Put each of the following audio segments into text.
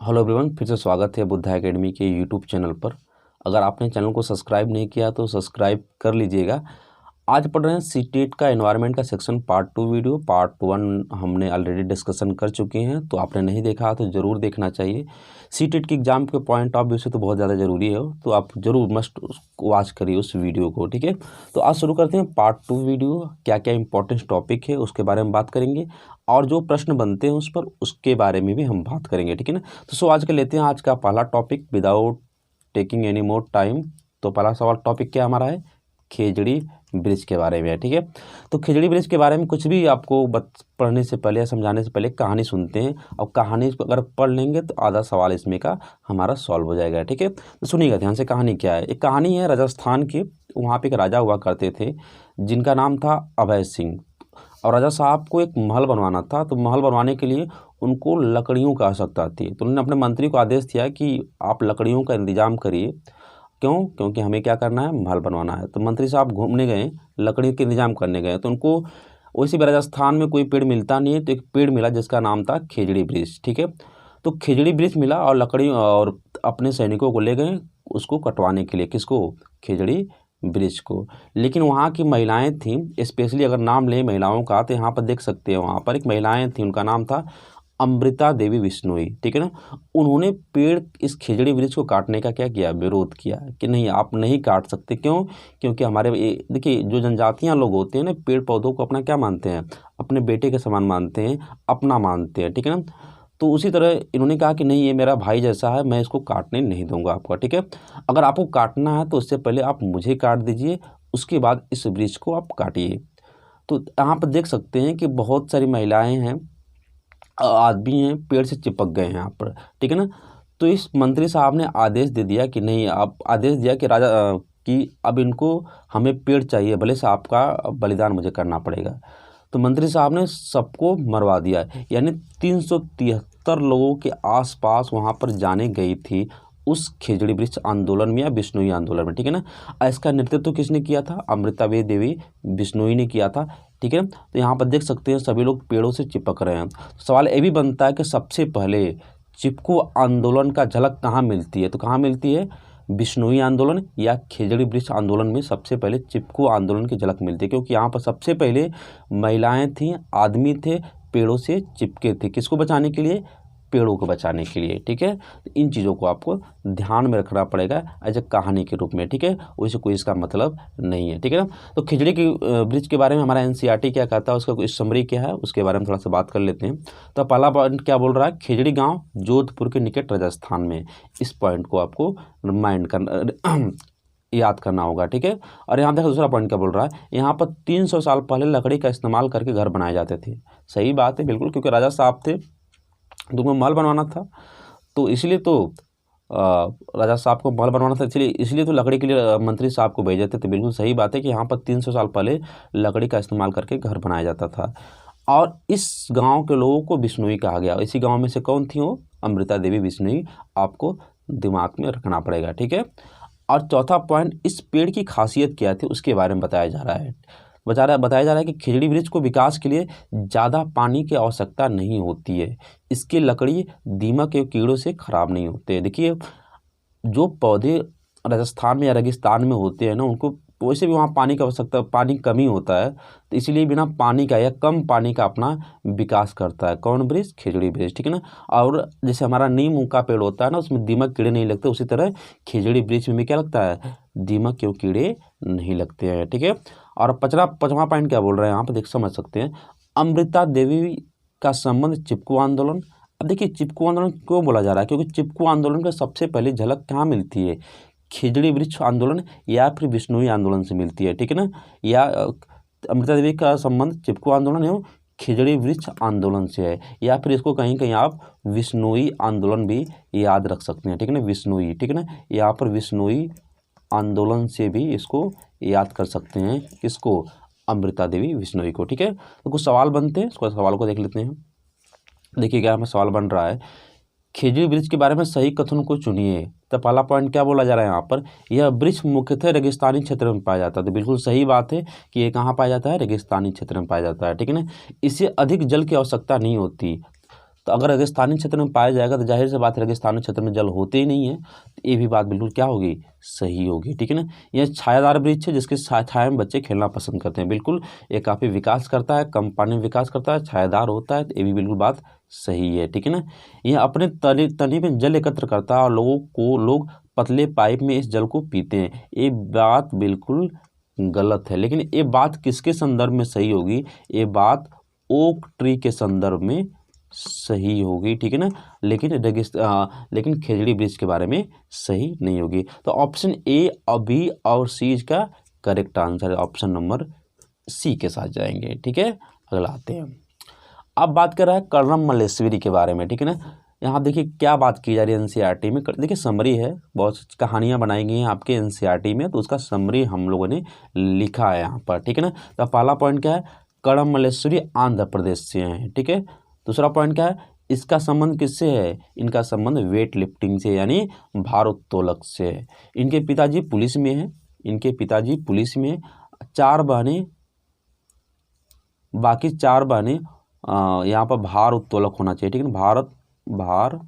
Hello everyone, फिर से स्वागत है बुद्धा एकेडमी के यूट्यूब चैनल पर। अगर आपने चैनल को सब्सक्राइब नहीं किया तो सब्सक्राइब कर लीजिएगा। आज पढ़ रहे हैं सीटेट का एनवायरनमेंट का सेक्शन पार्ट 2 वीडियो। पार्ट 1 हमने ऑलरेडी डिस्कशन कर चुके हैं, तो आपने नहीं देखा तो ज़रूर देखना चाहिए। सीटेट की एग्ज़ाम के पॉइंट ऑफ व्यू से तो बहुत ज़्यादा ज़रूरी है, तो आप ज़रूर मस्ट वॉच करिए उस वीडियो को, ठीक है। तो आज शुरू करते हैं पार्ट 2 वीडियो। क्या क्या इंपॉर्टेंट टॉपिक है उसके बारे में बात करेंगे, और जो प्रश्न बनते हैं उस पर उसके बारे में भी हम बात करेंगे, ठीक है ना। तो आज का लेते हैं आज का पहला topic without taking any more time. तो पहला सवाल टॉपिक क्या हमारा है, खेजड़ी ब्रिज के बारे में है, ठीक है। तो खेजड़ी ब्रिज के बारे में कुछ भी आपको पढ़ने से पहले या समझाने से पहले कहानी सुनते हैं, और कहानी अगर पढ़ लेंगे तो आधा सवाल इसमें का हमारा सॉल्व हो जाएगा, ठीक है। तो सुनिएगा ध्यान से, कहानी क्या है। एक कहानी है राजस्थान की। वहाँ पे एक राजा हुआ करते थे जिनका नाम था अभय सिंह, और राजा साहब को एक महल बनवाना था। तो महल बनवाने के लिए उनको लकड़ियों की आवश्यकता थी। तो उन्होंने अपने मंत्री को आदेश दिया कि आप लकड़ियों का इंतजाम करिए। क्यों? क्योंकि हमें क्या करना है, महल बनवाना है। तो मंत्री साहब घूमने गए, लकड़ी के इंतजाम करने गए, तो उनको वैसे भी राजस्थान में कोई पेड़ मिलता नहीं है, तो एक पेड़ मिला जिसका नाम था खेजड़ी ब्रिज, ठीक है। तो खेजड़ी ब्रिज मिला और लकड़ी, और अपने सैनिकों को ले गए उसको कटवाने के लिए। किसको? खेजड़ी ब्रिज को। लेकिन वहाँ की महिलाएं थीं, स्पेशली अगर नाम लें महिलाओं का तो यहाँ पर देख सकते हैं, वहाँ पर एक महिलाएं थीं, उनका नाम था अमृता देवी बिश्नोई, ठीक है ना। उन्होंने पेड़ इस खेजड़ी वृक्ष को काटने का क्या किया, विरोध किया कि नहीं, आप नहीं काट सकते। क्यों? क्योंकि हमारे देखिए, जो जनजातियां लोग होते हैं ना, पेड़ पौधों को अपना क्या मानते हैं, अपने बेटे के समान मानते हैं, अपना मानते हैं, ठीक है ना। तो उसी तरह इन्होंने कहा कि नहीं, ये मेरा भाई जैसा है, मैं इसको काटने नहीं दूंगा आपका, ठीक है। अगर आपको काटना है तो उससे पहले आप मुझे काट दीजिए, उसके बाद इस वृक्ष को आप काटिए। तो यहाँ पर देख सकते हैं कि बहुत सारी महिलाएं हैं, आदमी हैं, पेड़ से चिपक गए हैं यहाँ पर, ठीक है ना। तो इस मंत्री साहब ने आदेश दे दिया कि नहीं, आप आदेश दिया कि राजा कि अब इनको, हमें पेड़ चाहिए, भले से आपका बलिदान मुझे करना पड़ेगा। तो मंत्री साहब ने सबको मरवा दिया, यानी 373 लोगों के आसपास वहाँ पर जाने गई थी उस खेजड़ी वृक्ष आंदोलन में या बिश्नोई आंदोलन में, ठीक है ना। इसका नेतृत्व किसने किया था? अमृताबाई देवी बिश्नोई ने किया था, ठीक है। तो यहाँ पर देख सकते हैं सभी लोग पेड़ों से चिपक रहे हैं। सवाल ये भी बनता है कि सबसे पहले चिपको आंदोलन का झलक कहाँ मिलती है? तो कहाँ मिलती है, बिश्नोई आंदोलन या खेजड़ी वृक्ष आंदोलन में सबसे पहले चिपको आंदोलन की झलक मिलती है, क्योंकि यहाँ पर सबसे पहले महिलाएं थीं, आदमी थे, पेड़ों से चिपके थे। किसको बचाने के लिए? पेड़ों को बचाने के लिए, ठीक है। तो इन चीज़ों को आपको ध्यान में रखना पड़ेगा एज ए कहानी के रूप में, ठीक है। वैसे कोई इसका मतलब नहीं है, ठीक है ना। तो खिचड़ी की ब्रिज के बारे में हमारा एनसीईआरटी क्या कहता है, उसका कोई समरी क्या है, उसके बारे में थोड़ा सा बात कर लेते हैं। तो पहला पॉइंट क्या बोल रहा है, खिचड़ी गाँव जोधपुर के निकट राजस्थान में। इस पॉइंट को आपको रिमाइंड करना, याद करना होगा, ठीक है। और यहाँ देखो दूसरा पॉइंट क्या बोल रहा है, यहाँ पर 300 साल पहले लकड़ी का इस्तेमाल करके घर बनाए जाते थे। सही बात है, बिल्कुल, क्योंकि राजा साहब थे तो उनको महल बनवाना था, तो इसलिए तो राजा साहब को महल बनवाना था, इसलिए तो लकड़ी के लिए मंत्री साहब को भेजे थे। तो बिल्कुल सही बात है कि यहाँ पर 300 साल पहले लकड़ी का इस्तेमाल करके घर बनाया जाता था। और इस गांव के लोगों को बिश्नोई कहा गया। इसी गांव में से कौन थी वो? अमृता देवी बिश्नोई। आपको दिमाग में रखना पड़ेगा, ठीक है। और चौथा पॉइंट, इस पेड़ की खासियत क्या थी उसके बारे में बताया जा रहा है। बताया जा रहा है कि खिचड़ी वृक्ष को विकास के लिए ज़्यादा पानी की आवश्यकता नहीं होती है। इसकी लकड़ी दीमक या कीड़ों से ख़राब नहीं होते। देखिए, जो पौधे राजस्थान में या रेगिस्तान में होते हैं ना, उनको वैसे भी वहाँ पानी की आवश्यकता, पानी कमी होता है, तो इसलिए बिना पानी का या कम पानी का अपना विकास करता है। कौन वृक्ष? खिचड़ी वृक्ष, ठीक है ना। और जैसे हमारा नीम का पेड़ होता है ना, उसमें दीमक कीड़े नहीं लगते, उसी तरह खिचड़ी वृक्ष में क्या लगता है, दीमक के कीड़े नहीं लगते हैं, ठीक है। और पाँचवा पॉइंट क्या बोल रहे हैं यहाँ पर देख समझ सकते हैं, अमृता देवी का संबंध चिपको आंदोलन। अब देखिए, चिपको आंदोलन क्यों बोला जा रहा है, क्योंकि चिपको आंदोलन का सबसे पहले झलक कहाँ मिलती है, खिचड़ी वृक्ष आंदोलन या फिर बिश्नोई आंदोलन से मिलती है, ठीक है ना। या अमृता देवी का संबंध चिपको आंदोलन एवं खिचड़ी वृक्ष आंदोलन से है, या फिर इसको कहीं कहीं आप बिश्नोई आंदोलन भी याद रख सकते हैं, ठीक है ना, बिश्नोई, ठीक है ना। यहाँ पर बिश्नोई आंदोलन से भी इसको याद कर सकते हैं, किसको? अमृता देवी बिश्नोई को, ठीक है। तो कुछ सवाल बनते हैं, उसको सवाल को देख लेते हैं। देखिए क्या हमें सवाल बन रहा है, खिचड़ी वृक्ष के बारे में सही कथन को चुनिए। तो पहला पॉइंट क्या बोला जा रहा है यहाँ पर, यह वृक्ष मुख्यतः रेगिस्तानी क्षेत्र में पाया जाता है। तो बिल्कुल सही बात है कि ये कहाँ पाया जाता है, रेगिस्तानी क्षेत्र में पाया जाता है, ठीक है ना। इससे अधिक जल की आवश्यकता नहीं होती। तो अगर रेगिस्तानी क्षेत्र में पाया जाएगा तो जाहिर सी बात है रेगिस्तानी क्षेत्र में जल होते ही नहीं है, तो ये भी बात बिल्कुल क्या होगी, सही होगी। ठीक है ना। यह छायादार वृक्ष है जिसके छाया में बच्चे खेलना पसंद करते हैं, बिल्कुल ये काफ़ी विकास करता है, कम पानी में विकास करता है, छायादार होता है, तो ये भी बिल्कुल बात सही है। ठीक है ना। यह अपने तनी में जल एकत्र करता है और लोग पतले पाइप में इस जल को पीते हैं, ये बात बिल्कुल गलत है। लेकिन ये बात किसके संदर्भ में सही होगी, ये बात ओक ट्री के संदर्भ में सही होगी। ठीक है ना। लेकिन खेजड़ी वृक्ष के बारे में सही नहीं होगी। तो ऑप्शन ए, बी और सी इसका करेक्ट आंसर है, ऑप्शन नंबर सी के साथ जाएंगे। ठीक है। अगला आते हैं, अब बात कर रहा है कर्णम मल्लेश्वरी के बारे में। ठीक है ना। यहाँ देखिए क्या बात की जा रही है एनसीईआरटी में, देखिए समरी है, बहुत कहानियाँ बनाई गई हैं आपके एनसीईआरटी में, तो उसका समरी हम लोगों ने लिखा है यहाँ पर। ठीक है ना। तो पहला पॉइंट क्या है, कर्णम मल्लेश्वरी आंध्र प्रदेश से हैं। ठीक है। दूसरा पॉइंट क्या है, इसका संबंध किससे है, इनका संबंध वेट लिफ्टिंग से यानी भारोत्तोलक से है। इनके पिताजी पुलिस में हैं, इनके पिताजी पुलिस में, 4 बहनें, बाकी 4 बहनें यहाँ पर भार उत्तोलक होना चाहिए। ठीक है ना। भार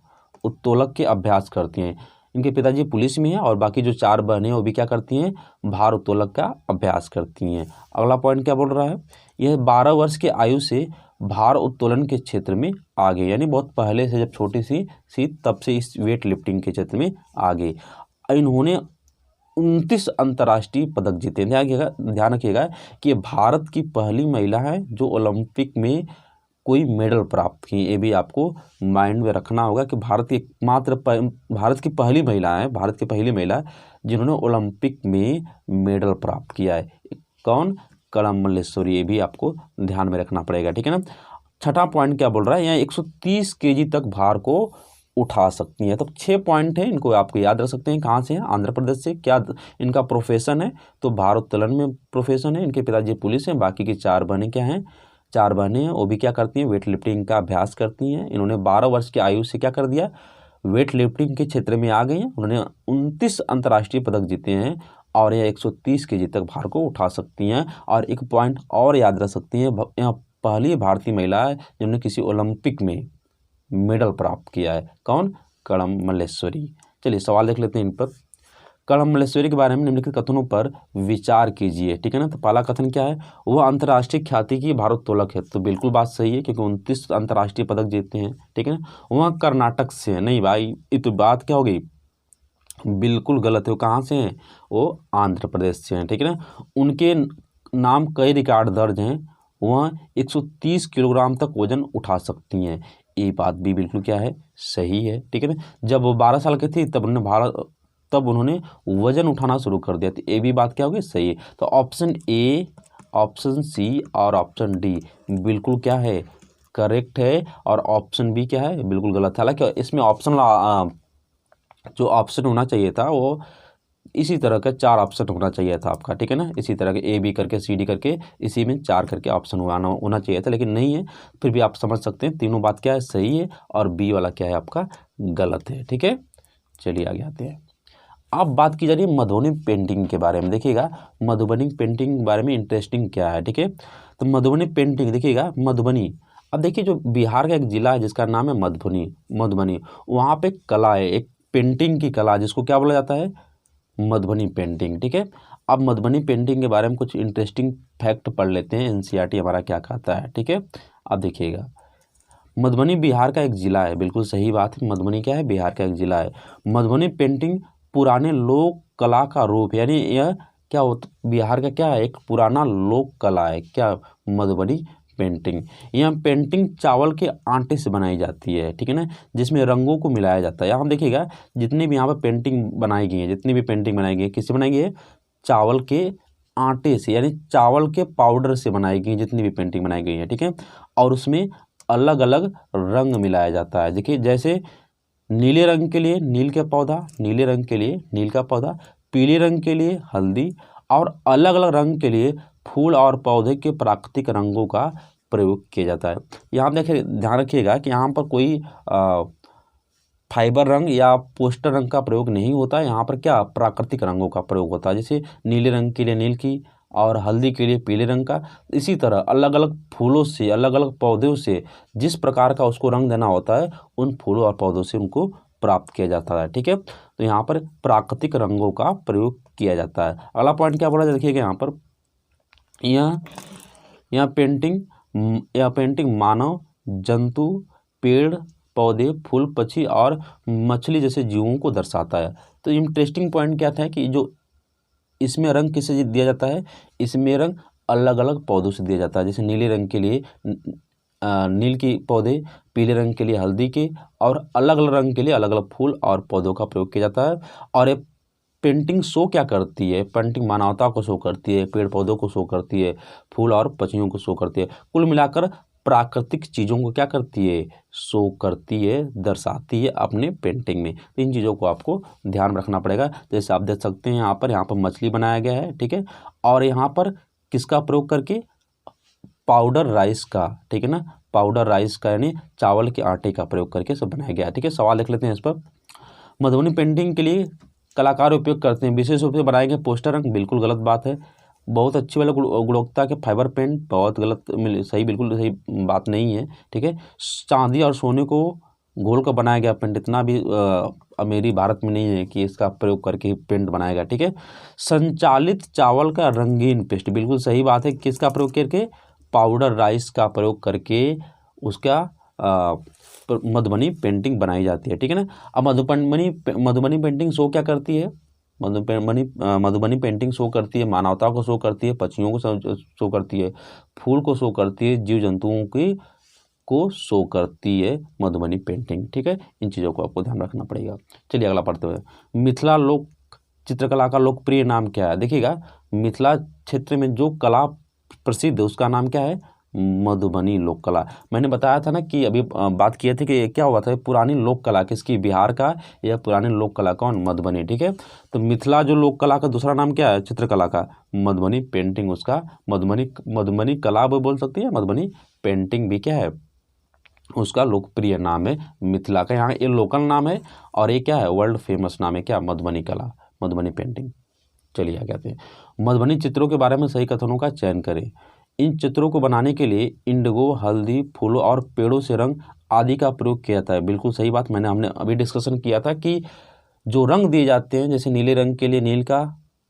उत्तोलक के अभ्यास करती हैं। इनके पिताजी पुलिस में हैं और बाकी जो 4 बहनें वो भी क्या करती हैं, भार उत्तोलक का अभ्यास करती हैं। अगला पॉइंट क्या बोल रहा है, यह 12 वर्ष की आयु से भार उत्तोलन के क्षेत्र में आ गए, यानी बहुत पहले से जब छोटी सी तब से इस वेट लिफ्टिंग के क्षेत्र में आ गए। इन्होंने 29 अंतर्राष्ट्रीय पदक जीते। ध्यान रखिएगा कि भारत की पहली महिला है जो ओलंपिक में कोई मेडल प्राप्त की, ये भी आपको माइंड में रखना होगा कि भारत की पहली महिला है जिन्होंने ओलंपिक में मेडल प्राप्त किया है। कौन, कर्णम मल्लेश्वरी, ये भी आपको ध्यान में रखना पड़ेगा। ठीक है ना। छठा पॉइंट क्या बोल रहा है, यहाँ 130 केजी तक भार को उठा सकती हैं। तो 6 पॉइंट हैं, इनको आपको याद रख सकते हैं। कहाँ से हैं, आंध्र प्रदेश से। क्या इनका प्रोफेशन है, तो भारोत्तोलन में प्रोफेशन है। इनके पिताजी पुलिस हैं, बाकी की 4 बहनें क्या हैं, 4 बहनें हैं, वो भी क्या करती हैं, वेट लिफ्टिंग का अभ्यास करती हैं। इन्होंने 12 वर्ष की आयु से क्या कर दिया, वेट लिफ्टिंग के क्षेत्र में आ गई हैं। उन्होंने 29 अंतर्राष्ट्रीय पदक जीते हैं और यह 130 केजी तक भार को उठा सकती हैं। और एक पॉइंट और याद रख सकती हैं, यहाँ पहली भारतीय महिला है जिन्होंने किसी ओलंपिक में मेडल प्राप्त किया है। कौन, कर्णम मल्लेश्वरी। चलिए सवाल देख लेते हैं इन पर। कर्णम मल्लेश्वरी के बारे में निम्नलिखित कथनों पर विचार कीजिए। ठीक है ना। तो पहला कथन क्या है, वह अंतर्राष्ट्रीय ख्याति की भारोत्तोलक है, तो बिल्कुल बात सही है क्योंकि 29 अंतर्राष्ट्रीय पदक जीतते हैं। ठीक है ना। वह कर्नाटक से है, नहीं भाई ये तो बात क्या हो गई, बिल्कुल गलत है। वो कहाँ से हैं, वो आंध्र प्रदेश से हैं। ठीक है ना। उनके नाम कई रिकॉर्ड दर्ज हैं, वह 130 किलोग्राम तक वजन उठा सकती हैं, ये बात भी बिल्कुल क्या है, सही है। ठीक है ना। जब वो 12 साल के थे तब उन्होंने वजन उठाना शुरू कर दिया, तो ये भी बात क्या होगी, सही है। तो ऑप्शन ए, ऑप्शन सी और ऑप्शन डी बिल्कुल क्या है, करेक्ट है। और ऑप्शन बी क्या है, बिल्कुल गलत है। हालांकि इसमें जो ऑप्शन होना चाहिए था वो इसी तरह का 4 ऑप्शन होना चाहिए था आपका। ठीक है ना। इसी तरह के ए बी करके सी डी करके इसी में 4 करके ऑप्शन होना चाहिए था, लेकिन नहीं है। फिर भी आप समझ सकते हैं तीनों बात क्या है, सही है, और बी वाला क्या है आपका, गलत है। ठीक है। चलिए आगे आते हैं। अब बात की जा रही है मधुबनी पेंटिंग के बारे में। देखिएगा मधुबनी पेंटिंग के बारे में इंटरेस्टिंग क्या है। ठीक है। तो मधुबनी पेंटिंग देखिएगा, मधुबनी, अब देखिए जो बिहार का एक ज़िला है जिसका नाम है मधुबनी, वहाँ पे कला है, एक पेंटिंग की कला जिसको क्या बोला जाता है, मधुबनी पेंटिंग। ठीक है। अब मधुबनी पेंटिंग के बारे में कुछ इंटरेस्टिंग फैक्ट पढ़ लेते हैं, एनसीईआरटी हमारा क्या कहता है। ठीक है। अब देखिएगा मधुबनी बिहार का एक ज़िला है, बिल्कुल सही बात है। मधुबनी क्या है, बिहार का एक ज़िला है। मधुबनी पेंटिंग पुराने लोक कला का रूप, यानी यह क्या होता, बिहार का क्या है, एक पुराना लोक कला है, क्या, मधुबनी पेंटिंग। यह पेंटिंग चावल के आटे से बनाई जाती है। ठीक है ना। जिसमें रंगों को मिलाया जाता है। यहाँ हम देखिएगा जितनी भी यहाँ पर पेंटिंग बनाई गई है, किससे बनाई गई है, चावल के आटे से, यानी चावल के पाउडर से बनाई गई जितनी भी पेंटिंग बनाई गई है। ठीक है। और उसमें अलग अलग रंग मिलाया जाता है। देखिए जैसे नीले रंग के लिए नील का पौधा, पीले रंग के लिए हल्दी, और अलग अलग रंग के लिए फूल और पौधे के प्राकृतिक रंगों का प्रयोग किया जाता है। यहाँ देखिए ध्यान रखिएगा कि यहाँ पर कोई फाइबर रंग या पोस्टर रंग का प्रयोग नहीं होता है। यहाँ पर क्या, प्राकृतिक रंगों का प्रयोग होता है। जैसे नीले रंग के लिए नील की, और हल्दी के लिए पीले रंग का। इसी तरह अलग अलग फूलों से, अलग अलग पौधों से जिस प्रकार का उसको रंग देना होता है, उन फूलों और पौधों से उनको प्राप्त किया जाता है। ठीक है, तो यहाँ पर प्राकृतिक रंगों का प्रयोग किया जाता है। अगला पॉइंट क्या बोला, देखिएगा यहाँ पर, यह पेंटिंग मानव, जंतु, पेड़ पौधे, फूल, पक्षी और मछली जैसे जीवों को दर्शाता है। तो इंटरेस्टिंग पॉइंट क्या था कि जो इसमें रंग किससे दिया जाता है, इसमें रंग अलग अलग पौधों से दिया जाता है। जैसे नीले रंग के लिए नील के पौधे, पीले रंग के लिए हल्दी के, और अलग अलग रंग के लिए अलग अलग फूल और पौधों का प्रयोग किया जाता है। और ये पेंटिंग शो क्या करती है, पेंटिंग मानवता को शो करती है, पेड़ पौधों को शो करती है, फूल और पक्षियों को शो करती है। कुल मिलाकर प्राकृतिक चीज़ों को क्या करती है, शो करती है, दर्शाती है अपने पेंटिंग में। तो इन चीज़ों को आपको ध्यान में रखना पड़ेगा। जैसे आप देख सकते हैं यहाँ पर मछली बनाया गया है, ठीक है, और यहाँ पर किसका प्रयोग करके, पाउडर राइस का, ठीक है ना, पाउडर राइस का यानी चावल के आटे का प्रयोग करके सब बनाया गया है। ठीक है, सवाल देख लेते हैं इस पर। मधुबनी पेंटिंग के लिए कलाकार उपयोग करते हैं विशेष रूप से बनाए गए पोस्टर रंग, बिल्कुल गलत बात है। बहुत अच्छी वाले गुणवत्ता के फाइबर पेंट, बहुत गलत, सही, बिल्कुल सही बात नहीं है। ठीक है, चांदी और सोने को घोल कर बनाया गया पेंट, इतना भी अमीरी भारत में नहीं है कि इसका प्रयोग करके पेंट बनाया गया। ठीक है, संचालित चावल का रंगीन पेस्ट, बिल्कुल सही बात है। किसका प्रयोग करके, पाउडर राइस का प्रयोग करके उसका मधुबनी पेंटिंग बनाई जाती है। ठीक है ना। अब मधुबनी पेंटिंग शो क्या करती है, मधुबनी पेंटिंग शो करती है मानवता को शो करती है, पक्षियों को शो करती है, फूल को शो करती है, जीव जंतुओं की को शो करती है मधुबनी पेंटिंग। ठीक है, इन चीज़ों को आपको ध्यान रखना पड़ेगा। चलिए अगला पढ़ते हुए, मिथिला लोक चित्रकला का लोकप्रिय नाम क्या है। देखिएगा, मिथिला क्षेत्र में जो कला प्रसिद्ध है उसका नाम क्या है, मधुबनी लोक कला। मैंने बताया था ना कि अभी बात किए थे कि क्या हुआ था, पुरानी लोक कला किसकी, बिहार का, या पुरानी लोक कला कौन, मधुबनी। ठीक है, तो मिथिला जो लोक कला का दूसरा नाम क्या है, चित्रकला का, मधुबनी पेंटिंग, उसका मधुबनी कला भी बोल सकती है, मधुबनी पेंटिंग भी क्या है, उसका लोकप्रिय नाम है मिथिला का। यहाँ ये लोकल नाम है और ये क्या है, वर्ल्ड फेमस नाम है क्या, मधुबनी कला, मधुबनी पेंटिंग। चलिए आगे आते हैं, मधुबनी चित्रों के बारे में सही कथनों का चयन करें। इन चित्रों को बनाने के लिए इंडिगो, हल्दी, फूलों और पेड़ों से रंग आदि का प्रयोग किया जाता है, बिल्कुल सही बात। हमने अभी डिस्कशन किया था कि जो रंग दिए जाते हैं, जैसे नीले रंग के लिए नील का,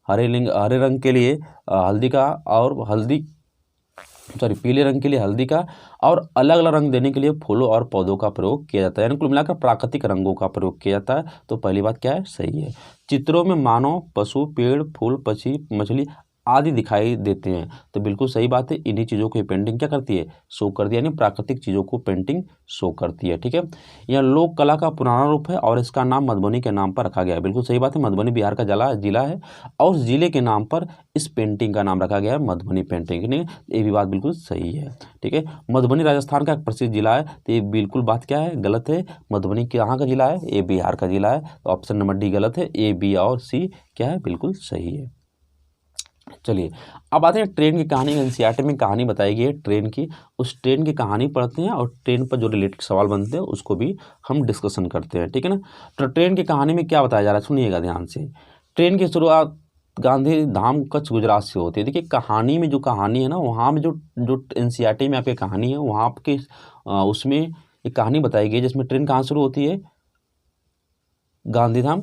हरे रंग के लिए हल्दी का, और पीले रंग के लिए हल्दी का, और अलग अलग रंग देने के लिए फूलों और पौधों का प्रयोग किया जाता है, यानी कुल मिलाकर प्राकृतिक रंगों का प्रयोग किया जाता है। तो पहली बात क्या है, सही है। चित्रों में मानव, पशु, पेड़, फूल, पक्षी, मछली आदि दिखाई देते हैं, तो बिल्कुल सही बात है। इन्हीं चीज़ों को पेंटिंग क्या करती है, शो करती है, यानी प्राकृतिक चीज़ों को पेंटिंग शो करती है। ठीक है, यह लोक कला का पुराना रूप है और इसका नाम मधुबनी के नाम पर रखा गया है, बिल्कुल सही बात है। मधुबनी बिहार का जिला है और उस जिले के नाम पर इस पेंटिंग का नाम रखा गया है मधुबनी पेंटिंग। नहीं, ये भी बात बिल्कुल सही है। ठीक है, मधुबनी राजस्थान का एक प्रसिद्ध जिला है, तो ये बिल्कुल बात क्या है, गलत है। मधुबनी कहाँ का जिला है, ये बिहार का जिला है, तो ऑप्शन नंबर डी गलत है, ए, बी और सी क्या है, बिल्कुल सही है। चलिए अब आते हैं ट्रेन की कहानी। एनसीईआरटी में कहानी बताई गई है ट्रेन की, उस ट्रेन की कहानी पढ़ते हैं और ट्रेन पर जो रिलेटेड सवाल बनते हैं उसको भी हम डिस्कशन करते हैं। ठीक है ना। तो ट्रेन की कहानी में क्या बताया जा रहा है, सुनिएगा ध्यान से। ट्रेन की शुरुआत गांधी धाम कच्छ गुजरात से होती है। देखिए कहानी में जो कहानी है ना, वहाँ में जो एनसीईआरटी में आपकी कहानी है, वहाँ आपके उसमें एक कहानी बताई गई जिसमें ट्रेन कहाँ शुरू होती है, गांधीधाम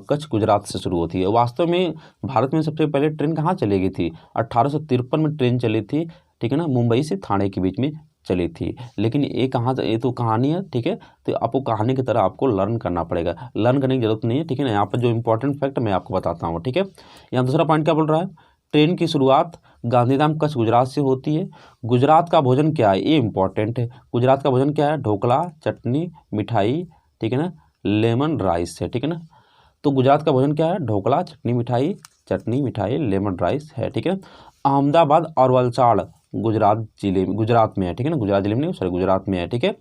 कच्छ गुजरात से शुरू होती है। वास्तव में भारत में सबसे पहले ट्रेन कहाँ चली गई थी, 1853 में ट्रेन चली थी। ठीक है ना, मुंबई से थाने के बीच में चली थी। लेकिन ये तो कहानी है। ठीक है, तो आपको कहानी की तरह आपको लर्न करना पड़ेगा, लर्न करने की जरूरत नहीं है। ठीक है ना, यहाँ पर जो इंपॉर्टेंट फैक्ट मैं आपको बताता हूँ। ठीक है, यहाँ दूसरा पॉइंट क्या बोल रहा है, ट्रेन की शुरुआत गांधीधाम कच्छ गुजरात से होती है। गुजरात का भोजन क्या है, ये इंपॉर्टेंट है। गुजरात का भोजन क्या है, ढोकला, चटनी, मिठाई, ठीक है ना, लेमन राइस है। ठीक है ना, तो गुजरात का भोजन क्या है, ढोकला, चटनी, मिठाई, लेमन राइस है। ठीक है, अहमदाबाद और वलसाड़ गुजरात में है। ठीक है ना, गुजरात जिले में नहीं, सॉरी, गुजरात में है। ठीक है,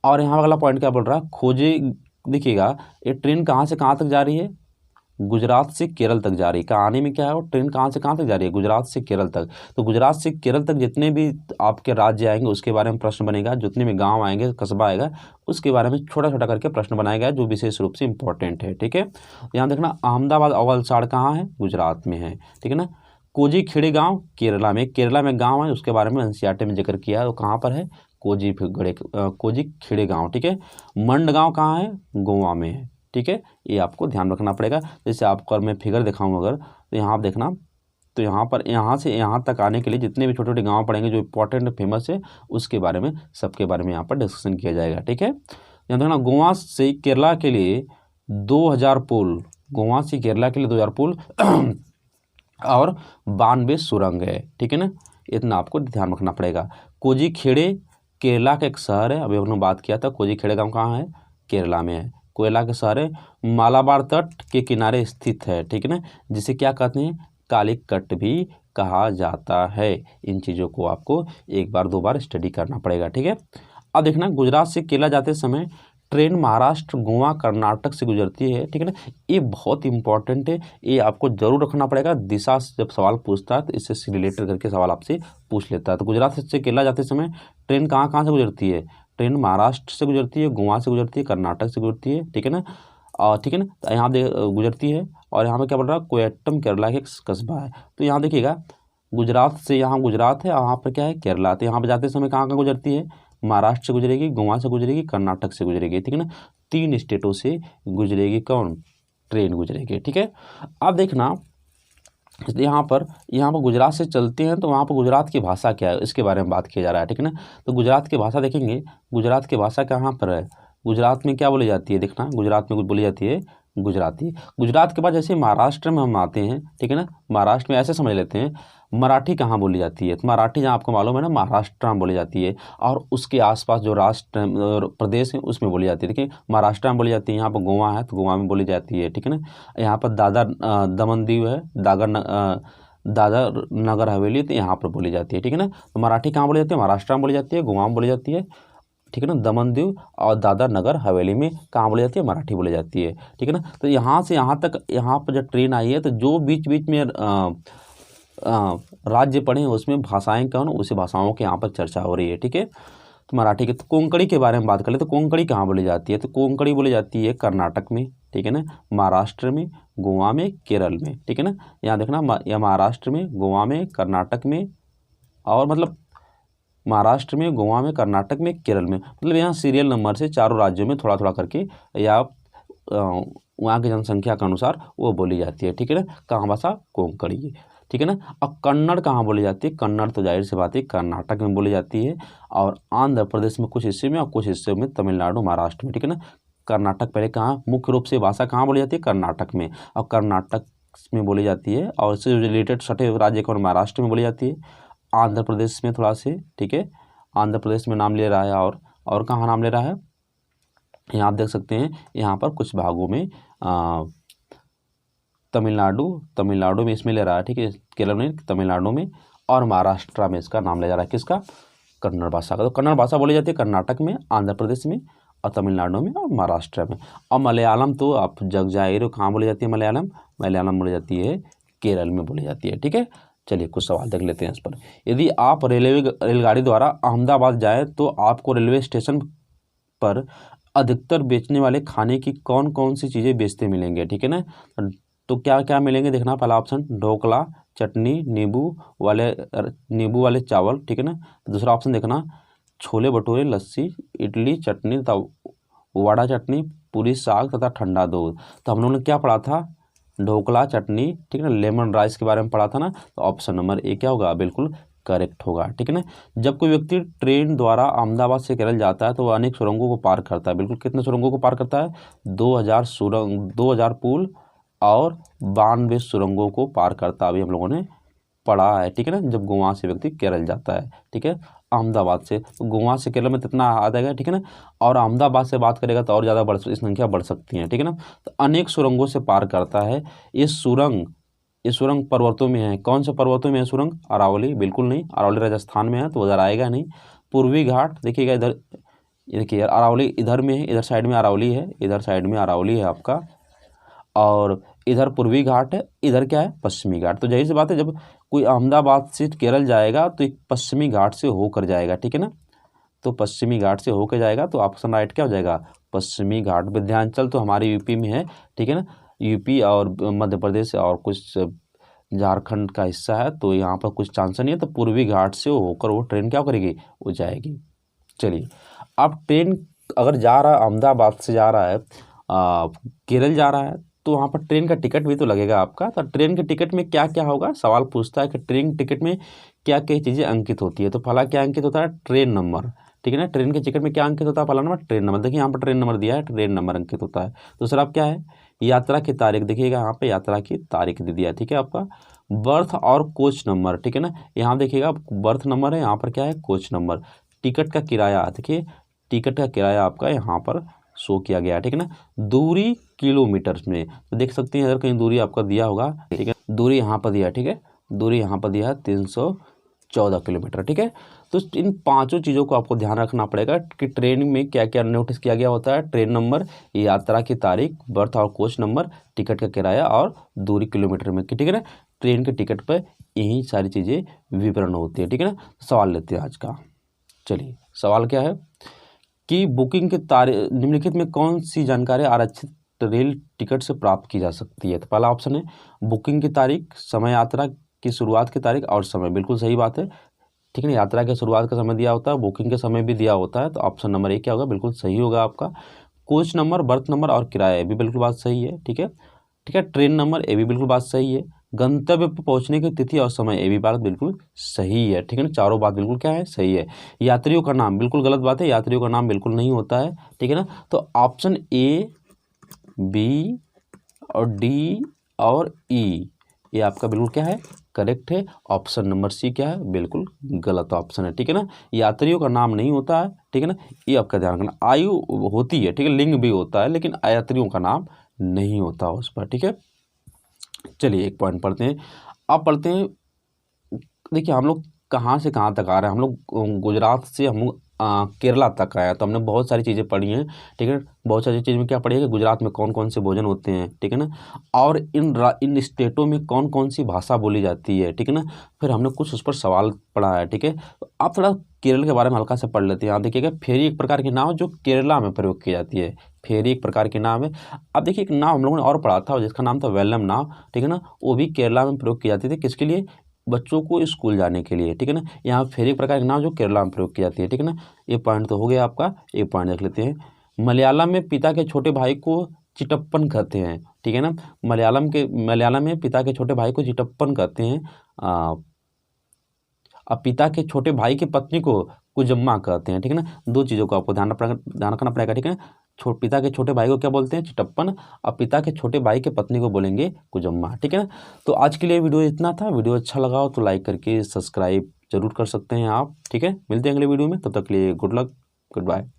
और यहाँ अगला पॉइंट क्या बोल रहा है, खोजे, देखिएगा ये ट्रेन कहाँ से कहाँ तक जा रही है, गुजरात से केरल तक जा रही है। कहानी में क्या है, वो ट्रेन कहाँ से कहाँ तक जा रही है, गुजरात से केरल तक। तो गुजरात से केरल तक जितने भी आपके राज्य आएंगे उसके बारे में प्रश्न बनेगा, जितने भी गांव आएंगे, कस्बा आएगा, उसके बारे में छोटा छोटा करके प्रश्न बनाया गया जो विशेष रूप से इंपॉर्टेंट है। ठीक है, यहाँ देखना, अहमदाबाद और वलसाड़ कहाँ है, गुजरात में है। ठीक है ना, कोझीखेड़े गांव केरला में गांव है, उसके बारे में एनसीईआरटी में जिक्र किया है। तो कहाँ पर है? कोझीखेड़े गांव, ठीक है। मंड गांव कहाँ है? गोवा में है, ठीक है। ये आपको ध्यान रखना पड़ेगा। जैसे आपको मैं फिगर दिखाऊँ अगर, तो यहाँ आप देखना, तो यहाँ पर यहाँ से यहाँ तक आने के लिए जितने भी छोटे छोटे गांव पड़ेंगे जो इंपॉर्टेंट फेमस है, उसके बारे में, सबके बारे में यहाँ पर डिस्कशन किया जाएगा, ठीक है। यहाँ देखना, गोवा से केरला के लिए 2000 पुल, गोवा से केरला के लिए 2000 पुल और 92 सुरंग है, ठीक है ना। इतना आपको ध्यान रखना पड़ेगा। कोझीखेड़े केरला का एक शहर है, अभी हमने बात किया था। कोझीखेड़े गाँव कहाँ है? केरला में है। केरला के शहर है, मालाबार तट के किनारे स्थित है, ठीक है ना, जिसे क्या कहते हैं? कालीकट भी कहा जाता है। इन चीज़ों को आपको एक बार दो बार स्टडी करना पड़ेगा, ठीक है। अब देखना, गुजरात से केरला जाते समय ट्रेन महाराष्ट्र, गोवा, कर्नाटक से गुजरती है, ठीक है ना। ये बहुत इंपॉर्टेंट है, ये आपको जरूर रखना पड़ेगा। दिशा से जब सवाल पूछता है तो इससे रिलेटेड करके सवाल आपसे पूछ लेता है। तो गुजरात से केरला जाते समय ट्रेन कहाँ कहाँ से गुजरती है? ट्रेन महाराष्ट्र से गुजरती है, गोवा से गुजरती है, कर्नाटक से गुजरती है, ठीक है ना। ठीक है ना, तो यहाँ गुजरती है। और यहाँ पे क्या बोल रहा है? कोयट्टम केरला का एक कस्बा है। तो यहाँ देखिएगा, गुजरात से, यहाँ गुजरात है, यहाँ पर क्या है? केरला। तो यहाँ पर जाते समय कहाँ कहाँ गुजरती है? महाराष्ट्र से गुजरेगी, गोवा से गुजरेगी, कर्नाटक से गुजरेगी, ठीक है ना। 3 स्टेटों से गुजरेगी कौन? ट्रेन गुजरेगी, ठीक है। अब देखना, यहाँ पर गुजरात से चलते हैं तो वहाँ पर गुजरात की भाषा क्या है, इसके बारे में बात किया जा रहा है, ठीक है ना। तो गुजरात की भाषा देखेंगे, गुजरात की भाषा कहाँ पर है? गुजरात में क्या बोली जाती है? देखना, गुजरात में कुछ बोली जाती है गुजराती। गुजरात के बाद जैसे महाराष्ट्र में हम आते हैं, ठीक है ना, महाराष्ट्र में ऐसे समझ लेते हैं, मराठी कहाँ बोली जाती है? तो मराठी जहाँ आपको मालूम है ना, महाराष्ट्र में बोली जाती है। और उसके आसपास जो राष्ट्र प्रदेश है उसमें बोली जाती है। देखिए, महाराष्ट्र में बोली जाती है, यहाँ पर गोवा है तो गोवा में बोली जाती है, ठीक है ना। यहाँ पर दमन दीव है, दादर नगर हवेली, तो यहाँ पर बोली जाती है, ठीक है ना। तो मराठी कहाँ बोली जाती है? महाराष्ट्र में बोली जाती है, गोवा में बोली जाती है, ठीक है ना। दमन दीव और दादर नगर हवेली में कहाँ बोली जाती है? मराठी बोली जाती है, ठीक है ना। तो यहाँ से यहाँ तक, यहाँ पर जब ट्रेन आई है तो जो बीच बीच में राज्य पढ़े हैं उसमें भाषाएं कौन, उसी भाषाओं के यहाँ पर चर्चा हो रही है, ठीक है। तो मराठी के, तो कोंकणी के बारे में बात कर ले तो कोंकणी कहाँ बोली जाती है? तो कोंकणी बोली जाती है कर्नाटक में, ठीक है ना, महाराष्ट्र में, गोवा में, केरल में, ठीक है ना। यहाँ देखना, या महाराष्ट्र में, गोवा में, कर्नाटक में, और मतलब महाराष्ट्र में, गोवा में, कर्नाटक में, केरल में, मतलब यहाँ सीरियल नंबर से चारों राज्यों में थोड़ा थोड़ा करके या वहाँ की जनसंख्या के अनुसार वो बोली जाती है, ठीक है ना। कहाँ भाषा? कोंकणी, ठीक है ना। अब कन्नड़ कहाँ बोली जाती है? कन्नड़ तो जाहिर सी बात है कर्नाटक में बोली जाती है, और आंध्र प्रदेश में कुछ हिस्से में, और कुछ हिस्से में तमिलनाडु, महाराष्ट्र में, ठीक है ना। कर्नाटक पहले कहाँ मुख्य रूप से भाषा कहाँ बोली जाती है? कर्नाटक में, और कर्नाटक में बोली जाती है। और इससे रिलेटेड छठे राज्य कौन? महाराष्ट्र में बोली जाती है। आंध्र प्रदेश में थोड़ा से, ठीक है, आंध्र प्रदेश में नाम ले रहा है। और कहाँ नाम ले रहा है? यहाँ आप देख सकते हैं, यहाँ पर कुछ भागों में तमिलनाडु में इसमें ले रहा है, ठीक है, केरल में, तमिलनाडु में, और महाराष्ट्र में इसका नाम ले जा रहा है। किसका? कन्नड़ भाषा का। तो कन्नड़ भाषा बोली जाती है कर्नाटक में, आंध्र प्रदेश में, और तमिलनाडु में, और महाराष्ट्र में। और मलयालम तो आप जग जाहिर हो, कहाँ बोली जाती है? मलयालम बोली जाती है केरल में बोली जाती है, ठीक है। चलिए कुछ सवाल देख लेते हैं इस पर। यदि आप रेलगाड़ी द्वारा अहमदाबाद जाए तो आपको रेलवे स्टेशन पर अधिकतर बेचने वाले खाने की कौन कौन सी चीज़ें बेचते मिलेंगे, ठीक है ना। तो क्या क्या मिलेंगे? देखना, पहला ऑप्शन ढोकला, चटनी, नींबू वाले चावल, ठीक है ना। दूसरा ऑप्शन देखना, छोले भटूरे, लस्सी, इडली, चटनी तथा वड़ा चटनी, पूरी, साग तथा ठंडा दूध। तो हम लोगों ने क्या पढ़ा था? ढोकला, चटनी, ठीक है ना, लेमन राइस के बारे में पढ़ा था ना। तो ऑप्शन नंबर ए क्या होगा? बिल्कुल करेक्ट होगा, ठीक है ना। जब कोई व्यक्ति ट्रेन द्वारा अहमदाबाद से केरल जाता है तो वह अनेक सुरंगों को पार करता है। बिल्कुल, कितने सुरंगों को पार करता है? 2000 सुरंग, 2000 पुल और 92 सुरंगों को पार करता है, अभी हम लोगों ने पढ़ा है, ठीक है ना। जब गोवा से व्यक्ति केरल जाता है, ठीक है, अहमदाबाद से, तो गोवा से केरल में कितना आ जाएगा, ठीक है ना। और अहमदाबाद से बात करेगा तो और ज़्यादा संख्या बढ़ सकती है, ठीक है ना। तो अनेक सुरंगों से पार करता है। ये सुरंग पर्वतों में है। कौन से पर्वतों में है सुरंग? अरावली, बिल्कुल नहीं, अरावली राजस्थान में है तो उधर आएगा नहीं। पूर्वी घाट देखिएगा, इधर देखिए अरावली इधर में है, इधर साइड में अरावली है, इधर साइड में अरावली है आपका, और इधर पूर्वी घाट है, इधर क्या है? पश्चिमी घाट। तो जाहिर सी बात है, जब कोई अहमदाबाद से केरल जाएगा तो एक पश्चिमी घाट से होकर जाएगा, ठीक है ना। तो पश्चिमी घाट से होकर जाएगा, तो ऑप्शन राइट क्या हो जाएगा? पश्चिमी घाट। विंध्याचल तो हमारे यूपी में है, ठीक है ना। यूपी और मध्य प्रदेश और कुछ झारखंड का हिस्सा है, तो यहाँ पर कुछ चांस नहीं है, तो पूर्वी घाट से होकर वो ट्रेन क्या करेगी, वो जाएगी। चलिए, अब ट्रेन अगर जा रहा है अहमदाबाद से जा रहा है केरल जा रहा है, तो वहाँ पर ट्रेन का टिकट भी तो लगेगा आपका। तो ट्रेन के टिकट में क्या क्या होगा, सवाल पूछता है कि ट्रेन टिकट में क्या क्या चीज़ें अंकित होती है। तो पहला क्या अंकित होता है, ट्रेन नंबर, ठीक है ना। ट्रेन के टिकट में क्या अंकित होता है, पहला नंबर ट्रेन नंबर, देखिए यहाँ पर ट्रेन नंबर दिया है, ट्रेन नंबर अंकित होता है। दूसरा क्या है, यात्रा की तारीख, देखिएगा यहाँ पे यात्रा की तारीख दे दिया है, ठीक है। आपका बर्थ और कोच नंबर, ठीक है ना, यहाँ देखिएगा बर्थ नंबर है, यहाँ पर क्या है, कोच नंबर। टिकट का किराया, देखिए टिकट का किराया आपका यहाँ पर शो किया गया है, ठीक है ना। दूरी किलोमीटर में, तो देख सकते हैं अगर कहीं दूरी आपका दिया होगा, ठीक है, दूरी यहाँ पर दिया है, ठीक है, दूरी यहाँ पर दिया है 314 किलोमीटर, ठीक है। तो इन पांचों चीज़ों को आपको ध्यान रखना पड़ेगा कि ट्रेन में क्या क्या नोटिस किया गया होता है, ट्रेन नंबर, यात्रा की तारीख, बर्थ और कोच नंबर, टिकट का किराया और दूरी किलोमीटर में, ठीक है ना। ट्रेन के टिकट पर यही सारी चीज़ें विवरण होती है, ठीक है ना। सवाल लेते हैं आज का। चलिए, सवाल क्या है कि बुकिंग के तारीख निम्नलिखित में कौन सी जानकारी आरक्षित रेल टिकट से प्राप्त की जा सकती है। तो पहला ऑप्शन है बुकिंग की तारीख, समय यात्रा की शुरुआत की तारीख और समय, बिल्कुल सही बात है, ठीक है ना। यात्रा के शुरुआत का समय दिया होता है, बुकिंग के समय भी दिया होता है, तो ऑप्शन नंबर 1 क्या होगा, बिल्कुल सही होगा आपका। कोच नंबर, बर्थ नंबर और किराया भी बिल्कुल बात सही है, ठीक है, ठीक है। ट्रेन नंबर, ये भी बिल्कुल बात सही है। गंतव्य पर पहुंचने की तिथि और समय, ये भी बात बिल्कुल सही है, ठीक है ना। चारों बात बिल्कुल क्या है, सही है। यात्रियों का नाम, बिल्कुल गलत बात है, यात्रियों का नाम बिल्कुल नहीं होता है, ठीक है ना। तो ऑप्शन ए, बी और डी और ई, ये आपका बिल्कुल क्या है, करेक्ट है। ऑप्शन नंबर सी क्या है, बिल्कुल गलत ऑप्शन है, ठीक है ना। यात्रियों का नाम नहीं होता है, ठीक है ना, ये आपका ध्यान रखना। आयु होती है, ठीक है, लिंग भी होता है, लेकिन यात्रियों का नाम नहीं होता उस पर, ठीक है। चलिए एक पॉइंट पढ़ते हैं। अब पढ़ते हैं, देखिए हम लोग कहाँ से कहाँ तक आ रहे हैं, हम लोग गुजरात से हम लोग केरला तक आया, तो हमने बहुत सारी चीज़ें पढ़ी हैं, ठीक है। बहुत सारी चीज़ में क्या पढ़ी है कि गुजरात में कौन कौन से भोजन होते हैं, ठीक है ना, और इन स्टेटों में कौन कौन सी भाषा बोली जाती है, ठीक है ना। फिर हमने कुछ उस पर सवाल पढ़ा है, ठीक है। तो आप थोड़ा केरल के बारे में हल्का से पढ़ लेते हैं। आप देखिएगा, फेरी एक प्रकार की नाव जो केरला में प्रयोग की जाती है, फेरी एक प्रकार की नाव है। अब देखिए एक नाव हम लोगों ने और पढ़ा था जिसका नाम था वेलम नाव, ठीक है ना, वो भी केरला में प्रयोग की जाती थी, किसके लिए, बच्चों को स्कूल जाने के लिए, ठीक है ना। यहाँ फेरी प्रकार की नाव जो केरला में प्रयोग की जाती है, ठीक है ना। ये पॉइंट तो हो गया आपका, एक पॉइंट देख लेते हैं। मलयालम में पिता के छोटे भाई को चिटप्पन कहते हैं, ठीक है ना। मलयालम में पिता के छोटे भाई को चिटप्पन कहते हैं। अब पिता के छोटे भाई की पत्नी को कुजम्मा कहते हैं, ठीक है ना। दो चीज़ों को आपको ध्यान रखना पड़ेगा, ठीक है ना। पिता के छोटे भाई को क्या बोलते हैं, चिटप्पन, और पिता के छोटे भाई की पत्नी को बोलेंगे कुजम्मा, ठीक है ना। तो आज के लिए वीडियो इतना था। वीडियो अच्छा लगा हो तो लाइक करके सब्सक्राइब जरूर कर सकते हैं आप, ठीक है। मिलते हैं अगले वीडियो में, तब तक के लिए गुड लक, गुड बाय।